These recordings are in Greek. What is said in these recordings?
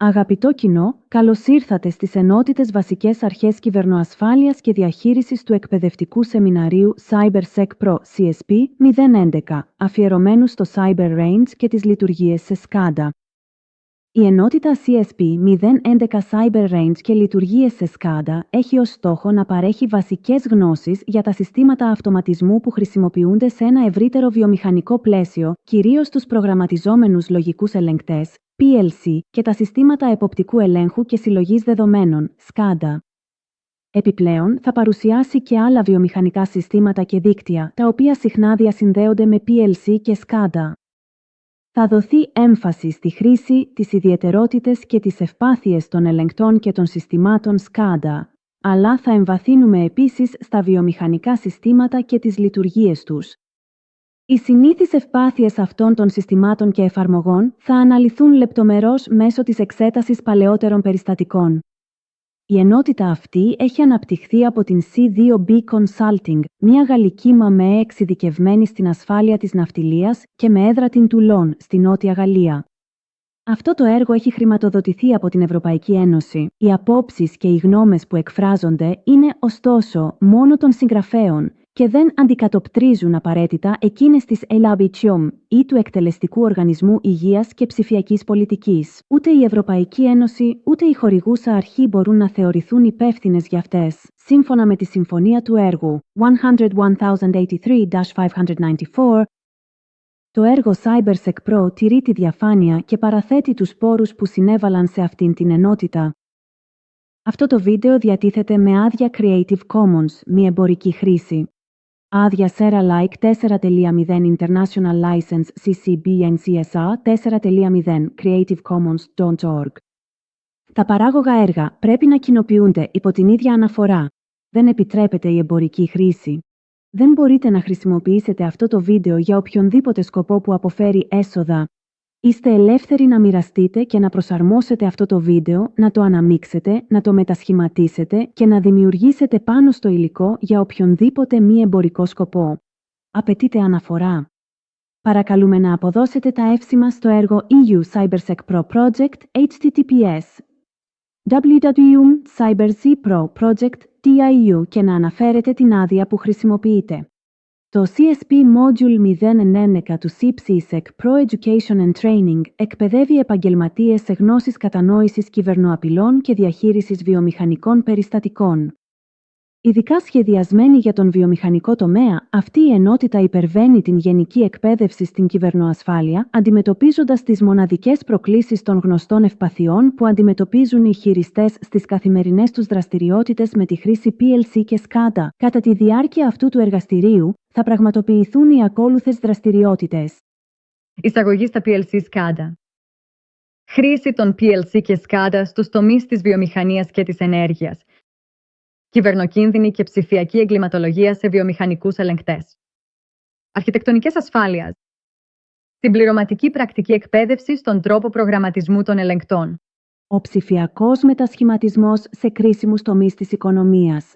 Αγαπητό κοινό, καλώς ήρθατε στις Ενότητες Βασικές Αρχές Κυβερνοασφάλειας και Διαχείρισης του Εκπαιδευτικού Σεμιναρίου CyberSec Pro CSP 011, αφιερωμένου στο Cyber Range και τις λειτουργίες σε SCADA. Η ενότητα CSP 011 Cyber Range και λειτουργίες σε SCADA έχει ως στόχο να παρέχει βασικές γνώσεις για τα συστήματα αυτοματισμού που χρησιμοποιούνται σε ένα ευρύτερο βιομηχανικό πλαίσιο, κυρίως τους προγραμματιζόμενους λογικούς ελεγκτές, PLC, και τα συστήματα εποπτικού ελέγχου και συλλογής δεδομένων, SCADA. Επιπλέον, θα παρουσιάσει και άλλα βιομηχανικά συστήματα και δίκτυα, τα οποία συχνά διασυνδέονται με PLC και SCADA. Θα δοθεί έμφαση στη χρήση, τις ιδιαιτερότητες και τις ευπάθειες των ελεγκτών και των συστημάτων SCADA, αλλά θα εμβαθύνουμε επίσης στα βιομηχανικά συστήματα και τις λειτουργίες τους. Οι συνήθεις ευπάθειες αυτών των συστημάτων και εφαρμογών θα αναλυθούν λεπτομερώς μέσω της εξέτασης παλαιότερων περιστατικών. Η ενότητα αυτή έχει αναπτυχθεί από την C2B Consulting, μια γαλλική ΜΑΜΕ εξειδικευμένη στην ασφάλεια της ναυτιλίας και με έδρα την Τουλόν, στη Νότια Γαλλία. Αυτό το έργο έχει χρηματοδοτηθεί από την Ευρωπαϊκή Ένωση. Οι απόψεις και οι γνώμες που εκφράζονται είναι, ωστόσο, μόνο των συγγραφέων και δεν αντικατοπτρίζουν απαραίτητα εκείνες της LABCIOM ή του Εκτελεστικού Οργανισμού Υγείας και Ψηφιακής Πολιτικής. Ούτε η Ευρωπαϊκή Ένωση ούτε η χορηγούσα αρχή μπορούν να θεωρηθούν υπεύθυνες για αυτές, σύμφωνα με τη Συμφωνία του Έργου 101,083-594. Το έργο CyberSec Pro τηρεί τη διαφάνεια και παραθέτει τους πόρους που συνέβαλαν σε αυτήν την ενότητα. Αυτό το βίντεο διατίθεται με άδεια Creative Commons, μη εμπορική χρήση. Άδεια Share Alike 4.0 International License CC-BY-SA 4.0 creativecommons.org. Τα παράγωγα έργα πρέπει να κοινοποιούνται υπό την ίδια αναφορά. Δεν επιτρέπεται η εμπορική χρήση. Δεν μπορείτε να χρησιμοποιήσετε αυτό το βίντεο για οποιονδήποτε σκοπό που αποφέρει έσοδα. Είστε ελεύθεροι να μοιραστείτε και να προσαρμόσετε αυτό το βίντεο, να το αναμίξετε, να το μετασχηματίσετε και να δημιουργήσετε πάνω στο υλικό για οποιονδήποτε μη εμπορικό σκοπό. Απαιτείται αναφορά. Παρακαλούμε να αποδώσετε τα εύσημα στο έργο EU CyberSec Pro Project https www.cyberzpro.project.eu και να αναφέρετε την άδεια που χρησιμοποιείτε. Το CSP Module 011 του CyberSec Pro Education and Training εκπαιδεύει επαγγελματίες σε γνώσεις κατανόησης κυβερνοαπειλών και διαχείρισης βιομηχανικών περιστατικών. Ειδικά σχεδιασμένη για τον βιομηχανικό τομέα, αυτή η ενότητα υπερβαίνει την γενική εκπαίδευση στην κυβερνοασφάλεια, αντιμετωπίζοντας τις μοναδικές προκλήσεις των γνωστών ευπαθειών που αντιμετωπίζουν οι χειριστές στις καθημερινές τους δραστηριότητες με τη χρήση PLC και SCADA. Κατά τη διάρκεια αυτού του εργαστηρίου, θα πραγματοποιηθούν οι ακόλουθες δραστηριότητες. Εισαγωγή στα PLC SCADA. Χρήση των PLC και SCADA στους τομείς της βιομηχανίας και της ενέργειας. Κυβερνοκίνδυνη και ψηφιακή εγκληματολογία σε βιομηχανικούς ελεγκτές. Αρχιτεκτονικές ασφάλειας. Συμπληρωματική πρακτική εκπαίδευση στον τρόπο προγραμματισμού των ελεγκτών. Ο ψηφιακός μετασχηματισμός σε κρίσιμους τομείς της οικονομίας.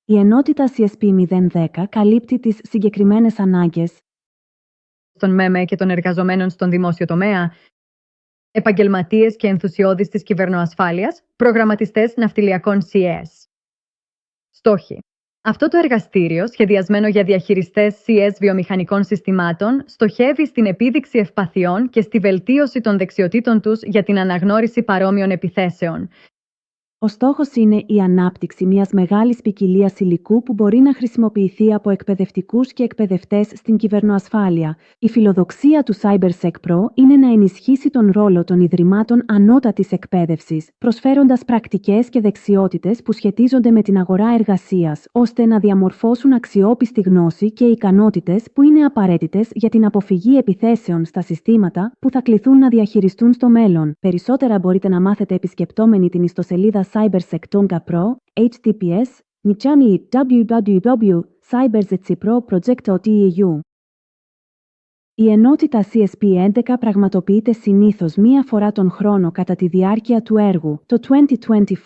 Η ενότητα CSP 010 καλύπτει τις συγκεκριμένες ανάγκες των ΜΕΜΕ και των εργαζομένων στον δημόσιο τομέα, επαγγελματίες και ενθουσιώδεις της κυβερνοασφάλειας, προγραμματιστές ναυτιλιακών CS. Στόχοι. Αυτό το εργαστήριο, σχεδιασμένο για διαχειριστές CS βιομηχανικών συστημάτων, στοχεύει στην επίδειξη ευπαθειών και στη βελτίωση των δεξιοτήτων τους για την αναγνώριση παρόμοιων επιθέσεων. Ο στόχος είναι η ανάπτυξη μιας μεγάλης ποικιλίας υλικού που μπορεί να χρησιμοποιηθεί από εκπαιδευτικούς και εκπαιδευτές στην κυβερνοασφάλεια. Η φιλοδοξία του CyberSec Pro είναι να ενισχύσει τον ρόλο των ιδρυμάτων ανώτατης εκπαίδευσης, προσφέροντας πρακτικές και δεξιότητες που σχετίζονται με την αγορά εργασίας, ώστε να διαμορφώσουν αξιόπιστη γνώση και ικανότητες που είναι απαραίτητες για την αποφυγή επιθέσεων στα συστήματα που θα κληθούν να διαχειριστούν στο μέλλον. Περισσότερα μπορείτε να μάθετε επισκεπτόμενοι την ιστοσελίδα CyberSec Pro, https www.cyberzpro.project.eu. Η ενότητα CSP 11 πραγματοποιείται συνήθως μία φορά τον χρόνο κατά τη διάρκεια του έργου, το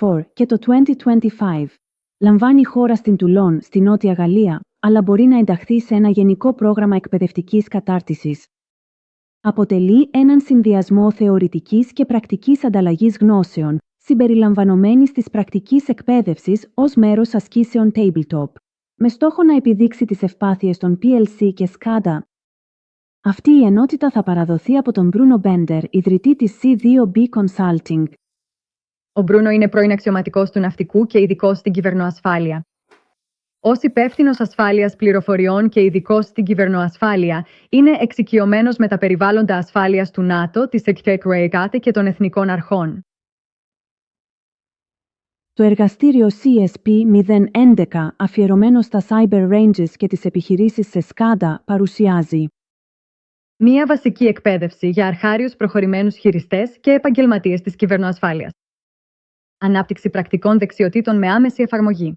2024 και το 2025. Λαμβάνει χώρα στην Τουλόν, στη Νότια Γαλλία, αλλά μπορεί να ενταχθεί σε ένα γενικό πρόγραμμα εκπαιδευτικής κατάρτισης. Αποτελεί έναν συνδυασμό θεωρητικής και πρακτικής ανταλλαγής γνώσεων, συμπεριλαμβανομένης της πρακτικής εκπαίδευσης ως μέρος ασκήσεων tabletop, με στόχο να επιδείξει τις ευπάθειες των PLC και SCADA. Αυτή η ενότητα θα παραδοθεί από τον Μπρούνο Μπέντερ, ιδρυτή της C2B Consulting. Ο Μπρούνο είναι πρώην αξιωματικός του ναυτικού και ειδικός στην κυβερνοασφάλεια. Ως υπεύθυνος ασφάλειας πληροφοριών και ειδικός στην κυβερνοασφάλεια, είναι εξοικειωμένος με τα περιβάλλοντα ασφάλειας του ΝΑΤΟ, της ΕΚΤΕΚΡΕΚΑΤΕ και των εθνικών αρχών. Το εργαστήριο CSP-011, αφιερωμένο στα Cyber Ranges και τις επιχειρήσεις σε SCADA, παρουσιάζει μία βασική εκπαίδευση για αρχάριους προχωρημένους χειριστές και επαγγελματίες της κυβερνοασφάλειας. Ανάπτυξη πρακτικών δεξιοτήτων με άμεση εφαρμογή.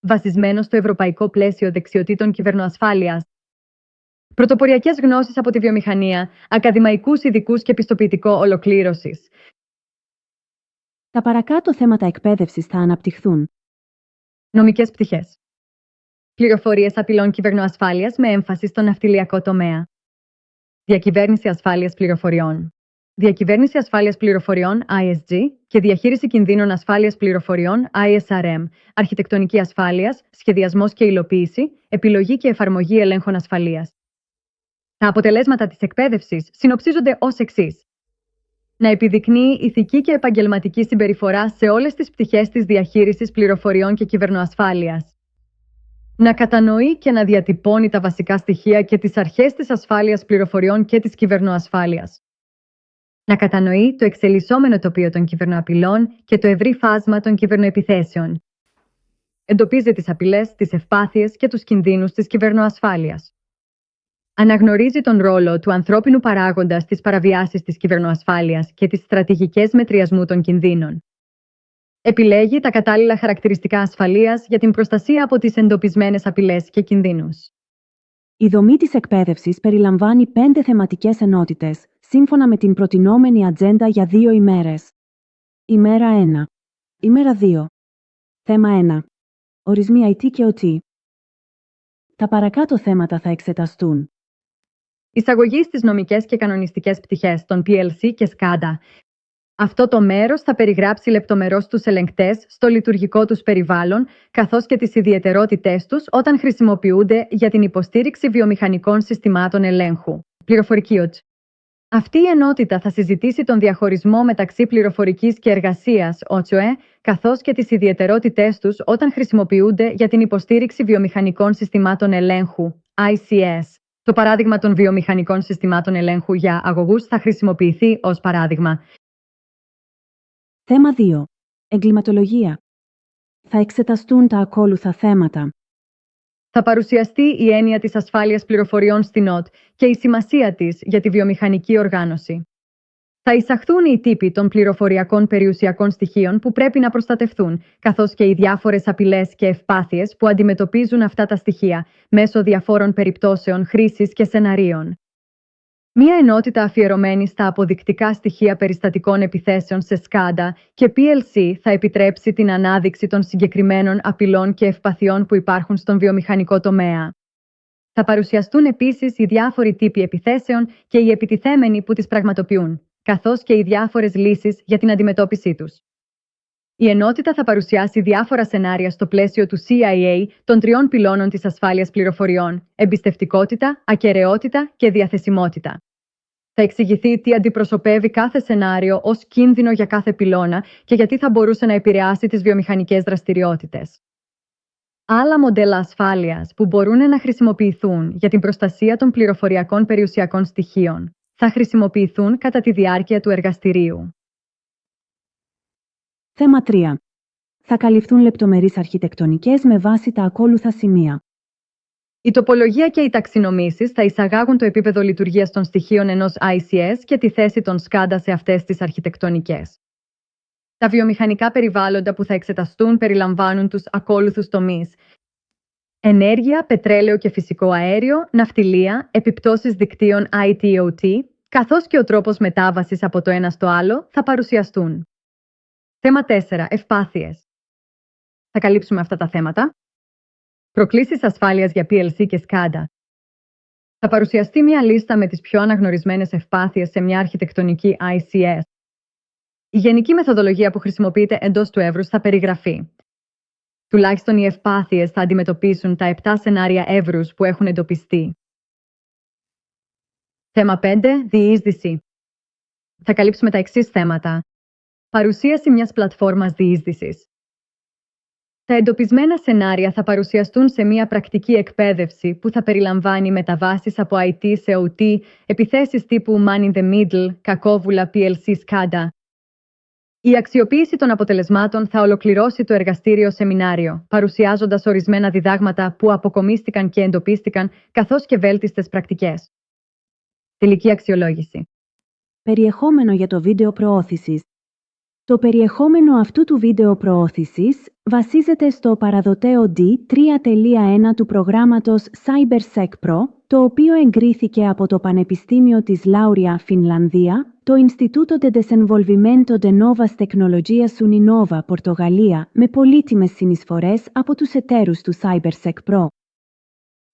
Βασισμένο στο ευρωπαϊκό πλαίσιο δεξιοτήτων κυβερνοασφάλειας. Πρωτοποριακές γνώσεις από τη βιομηχανία, ακαδημαϊκούς ειδικούς και πιστοποιητικό ολοκλήρωσης. Τα παρακάτω θέματα εκπαίδευσης θα αναπτυχθούν. Νομικές πτυχές. Πληροφορίες απειλών κυβερνοασφάλειας με έμφαση στον ναυτιλιακό τομέα. Διακυβέρνηση ασφάλειας πληροφοριών. Διακυβέρνηση ασφάλειας πληροφοριών ISG και διαχείριση κινδύνων ασφάλειας πληροφοριών ISRM, αρχιτεκτονική ασφάλειας, σχεδιασμός και υλοποίηση, επιλογή και εφαρμογή ελέγχων ασφαλείας. Τα αποτελέσματα της εκπαίδευσης συνοψίζονται ως εξής. Να επιδεικνύει ηθική και επαγγελματική συμπεριφορά σε όλες τις πτυχές της διαχείρισης πληροφοριών και κυβερνοασφάλειας. Να κατανοεί και να διατυπώνει τα βασικά στοιχεία και τις αρχές της ασφάλειας πληροφοριών και της κυβερνοασφάλειας. Να κατανοεί το εξελισσόμενο τοπίο των κυβερνοαπειλών και το ευρύ φάσμα των κυβερνοεπιθέσεων. Εντοπίζει τις απειλές, τις ευπάθειες και τους κινδύνους της κυβερνοασφάλειας. Αναγνωρίζει τον ρόλο του ανθρώπινου παράγοντα στις παραβιάσεις της κυβερνοασφάλειας και τις στρατηγικές μετριασμού των κινδύνων. Επιλέγει τα κατάλληλα χαρακτηριστικά ασφαλείας για την προστασία από τις εντοπισμένες απειλές και κινδύνους. Η δομή της εκπαίδευσης περιλαμβάνει 5 θεματικές ενότητες, σύμφωνα με την προτινόμενη ατζέντα για 2 ημέρες. Ημέρα 1. Ημέρα 2. Θέμα 1. Ορισμοί IT και OT. Τα παρακάτω θέματα θα εξεταστούν. Εισαγωγή στις νομικές και κανονιστικές πτυχές των PLC και SCADA. Αυτό το μέρος θα περιγράψει λεπτομερώς τους ελεγκτές στο λειτουργικό τους περιβάλλον, καθώς και τις ιδιαιτερότητές τους όταν χρησιμοποιούνται για την υποστήριξη βιομηχανικών συστημάτων ελέγχου. Πληροφορική OT. Αυτή η ενότητα θα συζητήσει τον διαχωρισμό μεταξύ πληροφορικής και εργασίας, OTOE, καθώς και τις ιδιαιτερότητές τους όταν χρησιμοποιούνται για την υποστήριξη βιομηχανικών συστημάτων ελέγχου, ICS. Το παράδειγμα των βιομηχανικών συστημάτων ελέγχου για αγωγούς θα χρησιμοποιηθεί ως παράδειγμα. Θέμα 2. Εγκληματολογία. Θα εξεταστούν τα ακόλουθα θέματα. Θα παρουσιαστεί η έννοια της ασφάλειας πληροφοριών στην ΟΤ και η σημασία της για τη βιομηχανική οργάνωση. Θα εισαχθούν οι τύποι των πληροφοριακών περιουσιακών στοιχείων που πρέπει να προστατευτούν, καθώς και οι διάφορες απειλές και ευπάθειες που αντιμετωπίζουν αυτά τα στοιχεία μέσω διαφόρων περιπτώσεων χρήσης και σεναρίων. Μία ενότητα αφιερωμένη στα αποδεικτικά στοιχεία περιστατικών επιθέσεων σε SCADA και PLC θα επιτρέψει την ανάδειξη των συγκεκριμένων απειλών και ευπαθειών που υπάρχουν στον βιομηχανικό τομέα. Θα παρουσιαστούν επίσης οι διάφοροι τύποι επιθέσεων και οι επιτιθέμενοι που τις πραγματοποιούν, καθώς και οι διάφορες λύσεις για την αντιμετώπιση τους. Η ενότητα θα παρουσιάσει διάφορα σενάρια στο πλαίσιο του CIA των 3 πυλώνων της ασφάλειας πληροφοριών: εμπιστευτικότητα, ακεραιότητα και διαθεσιμότητα. Θα εξηγηθεί τι αντιπροσωπεύει κάθε σενάριο ως κίνδυνο για κάθε πυλώνα και γιατί θα μπορούσε να επηρεάσει τις βιομηχανικές δραστηριότητες. Άλλα μοντέλα ασφάλειας που μπορούν να χρησιμοποιηθούν για την προστασία των πληροφοριακών περιουσιακών στοιχείων θα χρησιμοποιηθούν κατά τη διάρκεια του εργαστηρίου. Θέμα 3. Θα καλυφθούν λεπτομερείς αρχιτεκτονικές με βάση τα ακόλουθα σημεία. Η τοπολογία και οι ταξινομήσεις θα εισαγάγουν το επίπεδο λειτουργίας των στοιχείων ενός ICS και τη θέση των SCADA σε αυτές τις αρχιτεκτονικές. Τα βιομηχανικά περιβάλλοντα που θα εξεταστούν περιλαμβάνουν τους ακόλουθους τομείς: ενέργεια, πετρέλαιο και φυσικό αέριο, ναυτιλία, επιπτώσεις δικτύων IT-OT, καθώς και ο τρόπος μετάβασης από το ένα στο άλλο θα παρουσιαστούν. Θέμα 4. Ευπάθειες. Θα καλύψουμε αυτά τα θέματα. Προκλήσεις ασφάλειας για PLC και SCADA. Θα παρουσιαστεί μια λίστα με τις πιο αναγνωρισμένες ευπάθειες σε μια αρχιτεκτονική ICS. Η γενική μεθοδολογία που χρησιμοποιείται εντός του εύρους θα περιγραφεί. Τουλάχιστον οι ευπάθειες θα αντιμετωπίσουν τα 7 σενάρια εύρους που έχουν εντοπιστεί. Θέμα 5. Διείσδυση. Θα καλύψουμε τα εξής θέματα. Παρουσίαση μιας πλατφόρμας διείσδυσης. Τα εντοπισμένα σενάρια θα παρουσιαστούν σε μια πρακτική εκπαίδευση που θα περιλαμβάνει μεταβάσεις από IT σε OT, επιθέσεις τύπου Man in the Middle, κακόβουλα PLC SCADA. Η αξιοποίηση των αποτελεσμάτων θα ολοκληρώσει το εργαστήριο σεμινάριο, παρουσιάζοντας ορισμένα διδάγματα που αποκομίστηκαν και εντοπίστηκαν, καθώς και βέλτιστες πρακτικές. Τελική αξιολόγηση. Περιεχόμενο για το βίντεο προώθησης. Το περιεχόμενο αυτού του βίντεο προώθησης βασίζεται στο παραδοτέο D3.1 του προγράμματος CyberSec Pro, το οποίο εγκρίθηκε από το Πανεπιστήμιο της Λάουρια, Φινλανδία, το Instituto de Desenvolvimento de Novas Tecnologias Uninova, Πορτογαλία, με πολύτιμες συνεισφορές από τους εταίρους του CyberSec Pro.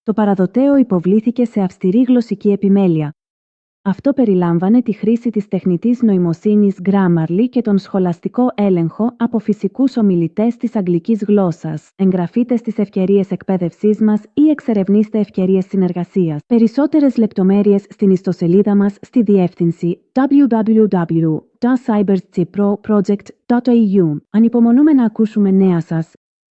Το παραδοτέο υποβλήθηκε σε αυστηρή γλωσσική επιμέλεια. Αυτό περιλάμβανε τη χρήση της τεχνητής νοημοσύνης Grammarly και τον σχολαστικό έλεγχο από φυσικούς ομιλητές της αγγλικής γλώσσας. Εγγραφείτε στις ευκαιρίες εκπαίδευσής μας ή εξερευνήστε ευκαιρίες συνεργασίας. Περισσότερες λεπτομέρειες στην ιστοσελίδα μας στη διεύθυνση www.cybercproproject.eu. Ανυπομονούμε να ακούσουμε νέα σας.